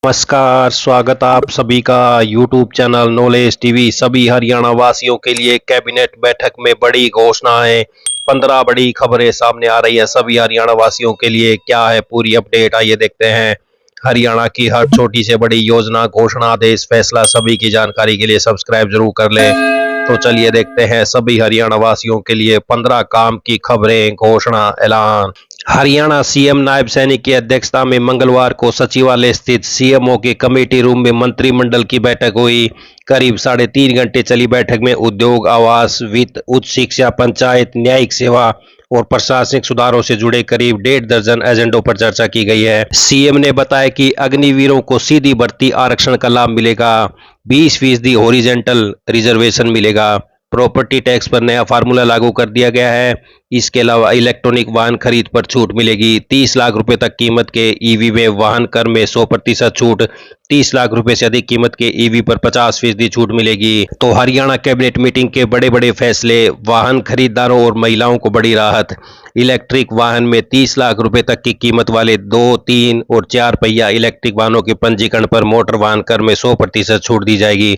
नमस्कार, स्वागत आप सभी का यूट्यूब चैनल नॉलेज टीवी। सभी हरियाणा वासियों के लिए कैबिनेट बैठक में बड़ी घोषणाएं, 15 बड़ी खबरें सामने आ रही है। सभी हरियाणा वासियों के लिए क्या है पूरी अपडेट, आइए देखते हैं। हरियाणा की हर छोटी से बड़ी योजना, घोषणा, आदेश, फैसला सभी की जानकारी के लिए सब्सक्राइब जरूर कर लें। तो चलिए देखते हैं सभी हरियाणा वासियों के लिए 15 काम की खबरें, घोषणा, ऐलान। हरियाणा सीएम नायब सैनिक की अध्यक्षता में मंगलवार को सचिवालय स्थित सीएमओ के कमेटी रूम में मंत्रिमंडल की बैठक हुई। करीब 3.5 घंटे चली बैठक में उद्योग, आवास, वित्त, उच्च शिक्षा, पंचायत, न्यायिक सेवा और प्रशासनिक सुधारों से जुड़े करीब 1.5 दर्जन एजेंडों पर चर्चा की गई है। सीएम ने बताया कि अग्निवीरों को सीधी भर्ती आरक्षण का लाभ मिलेगा, 20% हॉरिजेंटल रिजर्वेशन मिलेगा, प्रॉपर्टी टैक्स पर नया फार्मूला लागू कर दिया गया है। इसके अलावा इलेक्ट्रॉनिक वाहन खरीद पर छूट मिलेगी। 30 लाख रुपए तक कीमत के ईवी में वाहन कर में 100% छूट, 30 लाख रुपए से अधिक कीमत के ईवी पर 50% छूट मिलेगी। तो हरियाणा कैबिनेट मीटिंग के बड़े बड़े फैसले, वाहन खरीदारों और महिलाओं को बड़ी राहत। इलेक्ट्रिक वाहन में 30 लाख रुपए तक की कीमत वाले 2, 3 और 4 पहिया इलेक्ट्रिक वाहनों के पंजीकरण पर मोटर वाहन कर में 100% छूट दी जाएगी।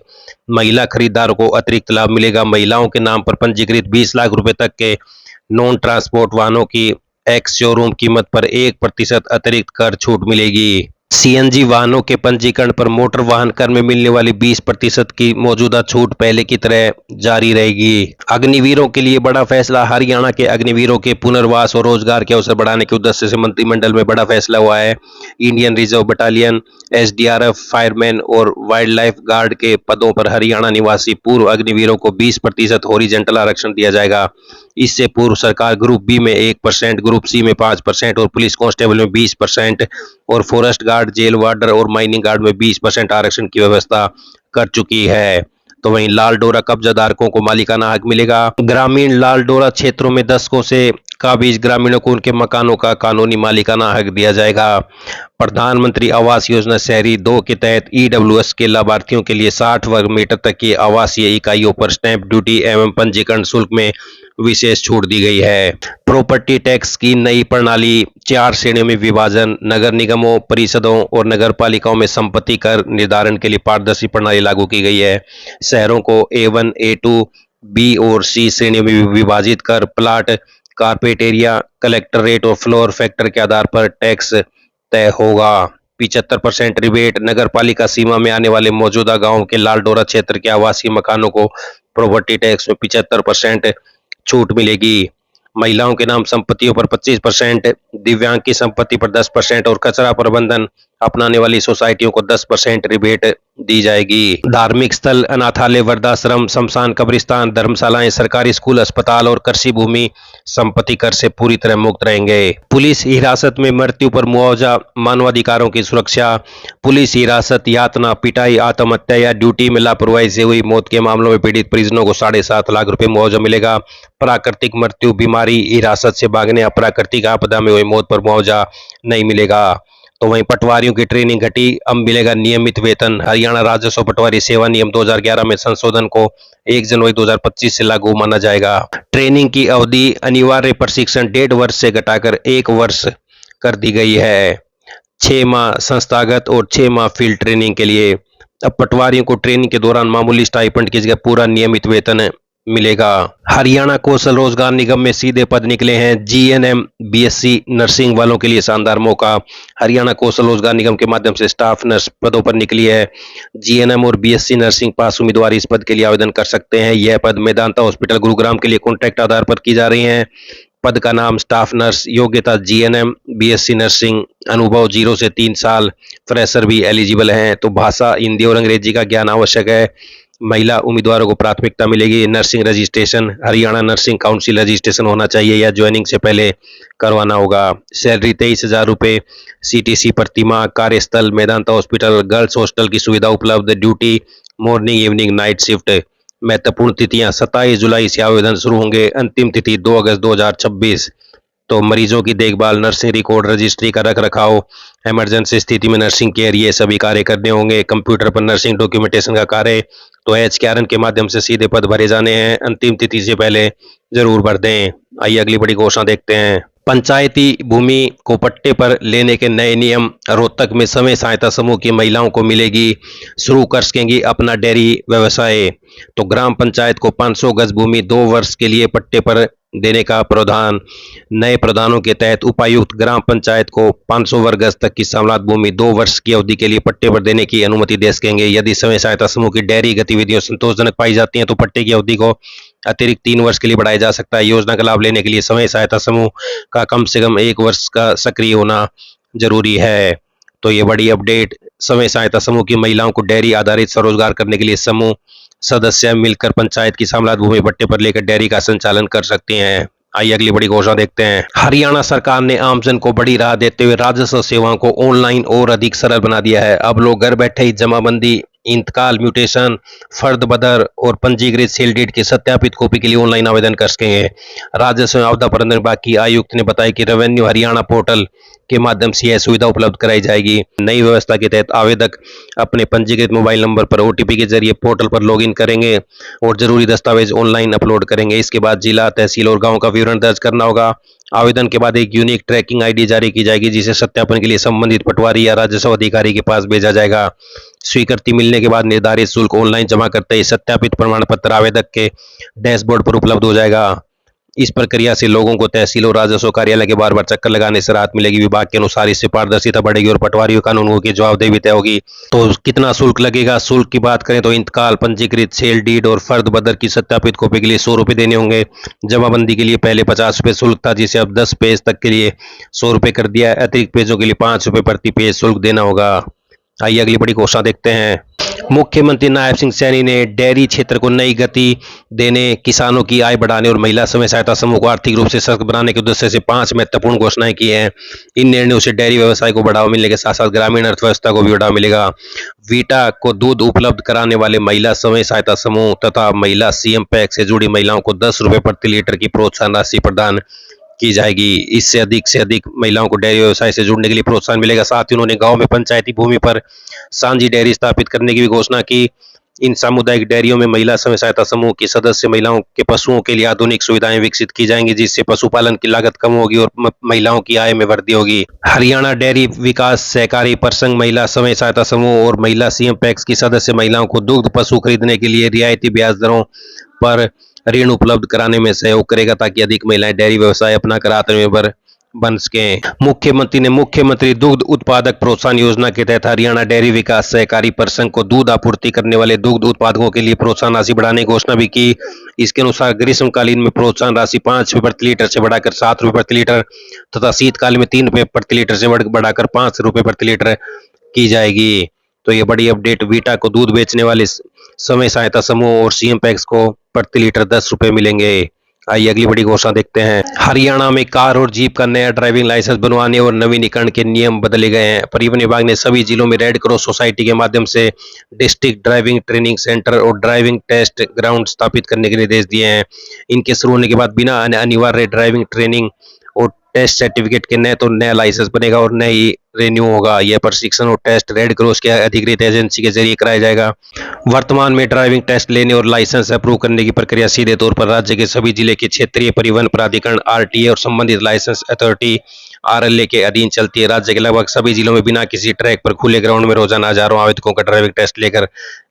महिला खरीदारों को अतिरिक्त लाभ मिलेगा। महिलाओं के नाम पर पंजीकृत 20 लाख रुपए तक के नॉन ट्रांसपोर्ट वाहनों की एक्स शोरूम कीमत पर 1% अतिरिक्त कर छूट मिलेगी। सीएनजी वाहनों के पंजीकरण पर मोटर वाहन कर में मिलने वाली 20% की मौजूदा छूट पहले की तरह जारी रहेगी। अग्निवीरों के लिए बड़ा फैसला। हरियाणा के अग्निवीरों के पुनर्वास और रोजगार के अवसर बढ़ाने के उद्देश्य से मंत्रिमंडल में बड़ा फैसला हुआ है। Indian reserve battalion, SDRF, fireman और वाइल्ड लाइफ गार्ड के पदों पर हरियाणा निवासी पूर्व अग्निवीरों को 20% हॉरिजेंटल आरक्षण दिया जाएगा। इससे पूर्व सरकार ग्रुप बी में 1%, ग्रुप सी में 5% और पुलिस कांस्टेबल में 20% और फॉरेस्ट गार्ड, जेल वार्डर और माइनिंग गार्ड में 20% आरक्षण की व्यवस्था कर चुकी है। तो वहीं लाल डोरा कब्जाधारकों को मालिकाना हक मिलेगा। ग्रामीण लाल डोरा क्षेत्रों में दशकों से काबिज ग्रामीणों को उनके मकानों का कानूनी मालिकाना हक दिया जाएगा। प्रधानमंत्री आवास योजना शहरी 2 के तहत ईडब्ल्यूएस के लाभार्थियों के लिए 60 वर्ग मीटर तक की आवासीय इकाइयों पर स्टैंप ड्यूटी एवं पंजीकरण शुल्क में विशेष छूट दी गई है। प्रॉपर्टी टैक्स की नई प्रणाली, 4 श्रेणियों में विभाजन, नगर निगमों, परिषदों और नगर पालिकाओं में संपत्ति कर निर्धारण के लिए पारदर्शी प्रणाली लागू की गई है। शहरों को A1, A2, B और C श्रेणियों में विभाजित कर plot, carpet area, collector rate और फ्लोर फैक्टर के आधार पर टैक्स तय होगा। 75% रिबेट। नगर पालिका सीमा में आने वाले मौजूदा गांवों के लाल डोरा क्षेत्र के आवासीय मकानों को प्रॉपर्टी टैक्स में 75% छूट मिलेगी। महिलाओं के नाम संपत्तियों पर 25%, दिव्यांग की संपत्ति पर 10% और कचरा प्रबंधन अपनाने वाली सोसाइटियों को 10% रिबेट दी जाएगी। धार्मिक स्थल, अनाथालय, वृद्धाश्रम, शमशान, कब्रिस्तान, धर्मशालाएं, सरकारी स्कूल, अस्पताल और कृषि भूमि संपत्ति कर से पूरी तरह मुक्त रहेंगे। पुलिस हिरासत में मृत्यु पर मुआवजा, मानवाधिकारों की सुरक्षा। पुलिस हिरासत, यातना, पिटाई, आत्महत्या या ड्यूटी में लापरवाही से हुई मौत के मामलों में पीड़ित परिजनों को 7.5 लाख रुपए मुआवजा मिलेगा। प्राकृतिक मृत्यु, बीमारी, हिरासत से भागने या प्राकृतिक आपदा में हुई मौत पर मुआवजा नहीं मिलेगा। तो वहीं पटवारियों की ट्रेनिंग घटी, अब मिलेगा नियमित वेतन। हरियाणा राजस्व पटवारी सेवा नियम 2011 में संशोधन को 1 जनवरी 2025 से लागू माना जाएगा। ट्रेनिंग की अवधि अनिवार्य प्रशिक्षण 1.5 वर्ष से घटाकर 1 वर्ष कर दी गई है। 6 माह संस्थागत और 6 माह फील्ड ट्रेनिंग के लिए। अब पटवारियों को ट्रेनिंग के दौरान मामूली स्टाइपेंड की जगह पूरा नियमित वेतन मिलेगा। हरियाणा कौशल रोजगार निगम में सीधे पद निकले हैं। जीएनएम, बीएससी नर्सिंग वालों के लिए शानदार मौका। हरियाणा कौशल रोजगार निगम के माध्यम से स्टाफ नर्स पदों पर निकली है। जीएनएम और बीएससी नर्सिंग पास उम्मीदवार इस पद के लिए आवेदन कर सकते हैं। यह पद मेदांता हॉस्पिटल गुरुग्राम के लिए कॉन्ट्रैक्ट आधार पर की जा रही है। पद का नाम स्टाफ नर्स। योग्यता जीएनएम, बीएससी नर्सिंग। अनुभव 0 से 3 साल। फ्रेशर भी एलिजिबल हैं। तो भाषा हिंदी और अंग्रेजी का ज्ञान आवश्यक है। महिला उम्मीदवारों को प्राथमिकता मिलेगी। Nursing registration, Haryana nursing council registration होना चाहिए या ज्वाइनिंग से पहले करवाना होगा। सैलरी 23,000 रुपये। सीटीसी प्रतिमाह। कार्यस्थल मेदांता हॉस्पिटल। गर्ल्स हॉस्टल की सुविधा उपलब्ध। Duty morning, evening, night shift. महत्वपूर्ण तिथियां 27 जुलाई से आवेदन शुरू होंगे। अंतिम तिथि 2 अगस्त 2026। तो मरीजों की देखभाल, नर्सिंग रिकॉर्ड, रजिस्ट्री का रख रखाव, इमरजेंसी स्थिति में नर्सिंग केयर, ये सभी कार्य करने होंगे। कंप्यूटर पर नर्सिंग डॉक्यूमेंटेशन का कार्य। तो HKRN के माध्यम से सीधे पद भरे जाने हैं। अंतिम तिथि से पहले जरूर भर दें। आइए अगली बड़ी घोषणा देखते हैं। पंचायती भूमि को पट्टे पर लेने के नए नियम। रोहतक में स्वयं सहायता समूह की महिलाओं को मिलेगी, शुरू कर सकेंगी अपना डेयरी व्यवसाय। तो ग्राम पंचायत को 500 गज भूमि 2 वर्ष के लिए पट्टे पर देने का प्रावधान। नए प्रावधानों के तहत उपायुक्त ग्राम पंचायत को 500 वर्ग गज तक की समलात भूमि 2 वर्ष की अवधि के लिए पट्टे पर देने की अनुमति दे सकेंगे। यदि स्वयं सहायता समूह की डेयरी गतिविधियां संतोषजनक पाई जाती हैं तो पट्टे की अवधि को अतिरिक्त 3 वर्ष के लिए बढ़ाया जा सकता है। योजना का लाभ लेने के लिए स्वयं सहायता समूह का कम से कम 1 वर्ष का सक्रिय होना जरूरी है। तो ये बड़ी अपडेट, स्वयं सहायता समूह की महिलाओं को डेयरी आधारित स्वरोजगार करने के लिए समूह सदस्य मिलकर पंचायत की समलात भूमि पट्टे पर लेकर डेयरी का संचालन कर सकते हैं। आइए अगली बड़ी घोषणा देखते हैं। हरियाणा सरकार ने आमजन को बड़ी राह देते हुए राजस्व सेवाओं को ऑनलाइन और अधिक सरल बना दिया है। अब लोग घर बैठे ही जमाबंदी, इंतकाल, म्यूटेशन, फर्द बदर और पंजीकृत सेल डीड की सत्यापित कॉपी के लिए ऑनलाइन आवेदन कर सकेंगे। राजस्व एवं आपदा प्रबंधन विभाग की आयुक्त ने बताया कि रेवेन्यू हरियाणा पोर्टल के माध्यम से यह सुविधा उपलब्ध कराई जाएगी। नई व्यवस्था के तहत आवेदक अपने पंजीकृत मोबाइल नंबर पर ओटीपी के जरिए पोर्टल पर लॉगिन करेंगे और जरूरी दस्तावेज ऑनलाइन अपलोड करेंगे। इसके बाद जिला, तहसील और गांव का विवरण दर्ज करना होगा। आवेदन के बाद एक यूनिक ट्रैकिंग आईडी जारी की जाएगी, जिसे सत्यापन के लिए संबंधित पटवारी या राजस्व अधिकारी के पास भेजा जाएगा। स्वीकृति मिलने के बाद निर्धारित शुल्क ऑनलाइन जमा करते ही सत्यापित प्रमाण पत्र आवेदक के डैशबोर्ड पर उपलब्ध हो जाएगा। इस प्रक्रिया से लोगों को तहसील और राजस्व कार्यालय के बार बार चक्कर लगाने से राहत मिलेगी। विभाग के अनुसार इससे पारदर्शिता बढ़ेगी और पटवारियों कानूनों की जवाबदेही भी तय होगी। तो कितना शुल्क लगेगा? शुल्क की बात करें तो इंतकाल, पंजीकृत सेल डीड और फर्द बदर की सत्यापित कॉपी के लिए 100 रुपये देने होंगे। जमाबंदी के लिए पहले 50 रुपये शुल्क था, जिसे अब 10 पेज तक के लिए 100 रुपये कर दिया है। अतिरिक्त पेजों के लिए 5 रुपये प्रति पेज शुल्क देना होगा। आइए अगली बड़ी घोषणा देखते हैं। मुख्यमंत्री नायब सिंह सैनी ने डेयरी क्षेत्र को नई गति देने, किसानों की आय बढ़ाने और महिला स्वयं सहायता समूह को आर्थिक रूप से सशक्त बनाने के उद्देश्य से 5 महत्वपूर्ण घोषणाएं की हैं। इन निर्णयों से डेयरी व्यवसाय को बढ़ावा मिलने के साथ साथ ग्रामीण अर्थव्यवस्था को भी बढ़ावा मिलेगा। वीटा को दूध उपलब्ध कराने वाले महिला स्वयं सहायता समूह तथा महिला सीएम पैक से जुड़ी महिलाओं को 10 रुपये प्रति लीटर की प्रोत्साहन राशि प्रदान की जाएगी। इससे अधिक महिलाओं को डेयरी व्यवसाय से जुड़ने के लिए प्रोत्साहन मिलेगा। साथ ही उन्होंने गांव में पंचायती भूमि पर सांझी डेयरी स्थापित करने की भी घोषणा की। इन सामुदायिक डेयरियों में महिला स्वयं सहायता समूह की सदस्य महिलाओं के पशुओं के लिए आधुनिक सुविधाएं विकसित की जाएंगी, जिससे पशुपालन की लागत कम होगी और महिलाओं की आय में वृद्धि होगी। हरियाणा डेयरी विकास सहकारी प्रसंघ महिला स्वयं सहायता समूह और महिला सीएम पैक्स की सदस्य महिलाओं को दुग्ध पशु खरीदने के लिए रियायती ब्याज दरों पर ऋण उपलब्ध कराने में सहयोग करेगा, ताकि अधिक महिलाएं डेयरी व्यवसाय अपनाकर आत्मनिर्भर बन सके। मुख्यमंत्री दुग्ध उत्पादक प्रोत्साहन योजना के तहत हरियाणा डेयरी विकास सहकारी प्रसंघ को दूध आपूर्ति करने वाले दुग्ध उत्पादकों के लिए प्रोत्साहन राशि बढ़ाने की घोषणा भी की। इसके अनुसार ग्रीष्मकालीन में प्रोत्साहन राशि 5 रुपये प्रति लीटर से बढ़ाकर 7 रुपये प्रति लीटर तथा शीतकाल में 3 रुपये प्रति लीटर से बढ़ाकर 5 रुपये प्रति लीटर की जाएगी। तो ये बड़ी अपडेट, वीटा को दूध बेचने वाले स्वयं सहायता समूह और सीएम पैक्स को प्रति लीटर 10 रुपये मिलेंगे। आइए अगली बड़ी घोषणा देखते हैं। हरियाणा में कार और जीप का नया ड्राइविंग लाइसेंस बनवाने और नवीनीकरण के नियम बदले गए हैं। परिवहन विभाग ने सभी जिलों में रेड क्रॉस सोसाइटी के माध्यम से डिस्ट्रिक्ट ड्राइविंग ट्रेनिंग सेंटर और ड्राइविंग टेस्ट ग्राउंड स्थापित करने के निर्देश दिए हैं। इनके शुरू होने के बाद बिना अनिवार्य ड्राइविंग ट्रेनिंग और टेस्ट सर्टिफिकेट के न तो नया लाइसेंस बनेगा और न ही रिन्यू होगा। यह प्रशिक्षण और टेस्ट रेड क्रॉस के अधिकृत एजेंसी के जरिए कराया जाएगा। वर्तमान में ड्राइविंग टेस्ट लेने और लाइसेंस अप्रूव करने की प्रक्रिया सीधे तौर पर राज्य के सभी जिले के क्षेत्रीय परिवहन प्राधिकरण आरटीए और संबंधित लाइसेंस अथॉरिटी आरएलए के अधीन चलती है। राज्य के लगभग सभी जिलों में बिना किसी ट्रैक पर खुले ग्राउंड में रोजाना हजारों आवेदकों का ड्राइविंग टेस्ट लेकर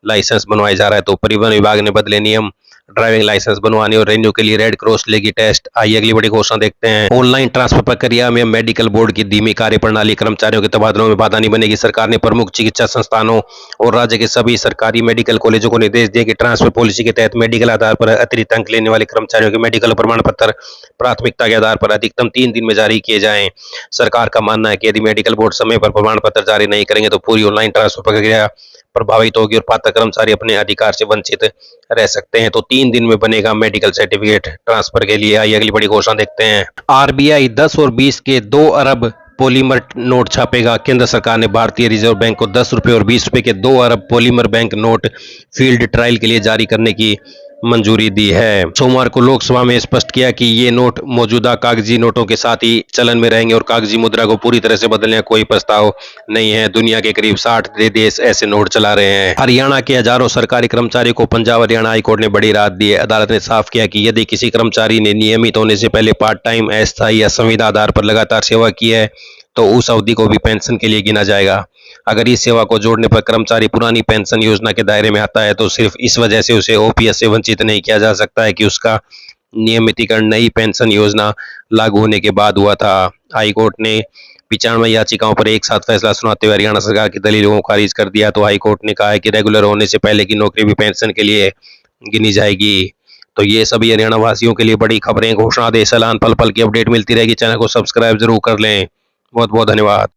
लाइसेंस बनवाया जा रहा है। तो परिवहन विभाग ने बदले नियम, ड्राइविंग लाइसेंस बनवाने और रिन्यू के लिए रेड क्रॉस लेगी टेस्ट। आइए अगली बड़ी घोषणा देखते हैं। ऑनलाइन ट्रांसफर प्रक्रिया में मेडिकल बोर्ड की धीमी कार्य प्रणाली कर्मचारियों के तबादलों में बाधा नहीं बनेगी। सरकार ने प्रमुख चिकित्सा संस्थानों और राज्य के सभी सरकारी मेडिकल कॉलेजों को निर्देश दिए कि ट्रांसफर पॉलिसी के तहत मेडिकल आधार पर अतिरिक्त अंक लेने वाले कर्मचारियों के मेडिकल प्रमाण पत्र प्राथमिकता के आधार पर अधिकतम 3 दिन में जारी किए जाएं। सरकार का मानना है कि यदि मेडिकल बोर्ड समय पर प्रमाण पत्र जारी नहीं करेंगे तो पूरी ऑनलाइन ट्रांसफर प्रक्रिया प्रभावित होगी और पात्र कर्मचारी अपने अधिकार से वंचित रह सकते हैं। तो 3 दिन में बनेगा मेडिकल सर्टिफिकेट ट्रांसफर के लिए। आइए अगली बड़ी घोषणा देखते हैं। आरबीआई 10 और 20 के 2 अरब पॉलीमर नोट छापेगा। केंद्र सरकार ने भारतीय रिजर्व बैंक को 10 रुपये और 20 रुपये के 2 अरब polymer bank note field trial के लिए जारी करने की मंजूरी दी है। सोमवार को लोकसभा में स्पष्ट किया कि ये नोट मौजूदा कागजी नोटों के साथ ही चलन में रहेंगे और कागजी मुद्रा को पूरी तरह से बदलने का कोई प्रस्ताव नहीं है। दुनिया के करीब 60 देश ऐसे नोट चला रहे हैं। हरियाणा के हजारों सरकारी कर्मचारियों को पंजाब हरियाणा हाईकोर्ट ने बड़ी राहत दी है। अदालत ने साफ किया कि यदि किसी कर्मचारी ने नियमित होने से पहले पार्ट टाइम, अस्थायी या संविदा आधार पर लगातार सेवा की है तो उस अवधि को भी पेंशन के लिए गिना जाएगा। अगर इस सेवा को जोड़ने पर कर्मचारी पुरानी पेंशन योजना के दायरे में आता है तो सिर्फ इस वजह से उसे ओपीएस से वंचित नहीं किया जा सकता है कि उसका नियमितीकरण नई पेंशन योजना लागू होने के बाद हुआ था। हाईकोर्ट ने 95 याचिकाओं पर एक साथ फैसला सुनाते हुए हरियाणा सरकार की दलीलों को खारिज कर दिया। तो हाईकोर्ट ने कहा है कि रेगुलर होने से पहले की नौकरी भी पेंशन के लिए गिनी जाएगी। तो ये सभी हरियाणा वासियों के लिए बड़ी खबरें, घोषणा, आदेश, ऐलान, पल पल की अपडेट मिलती रहेगी। चैनल को सब्सक्राइब जरूर कर लें। बहुत बहुत धन्यवाद।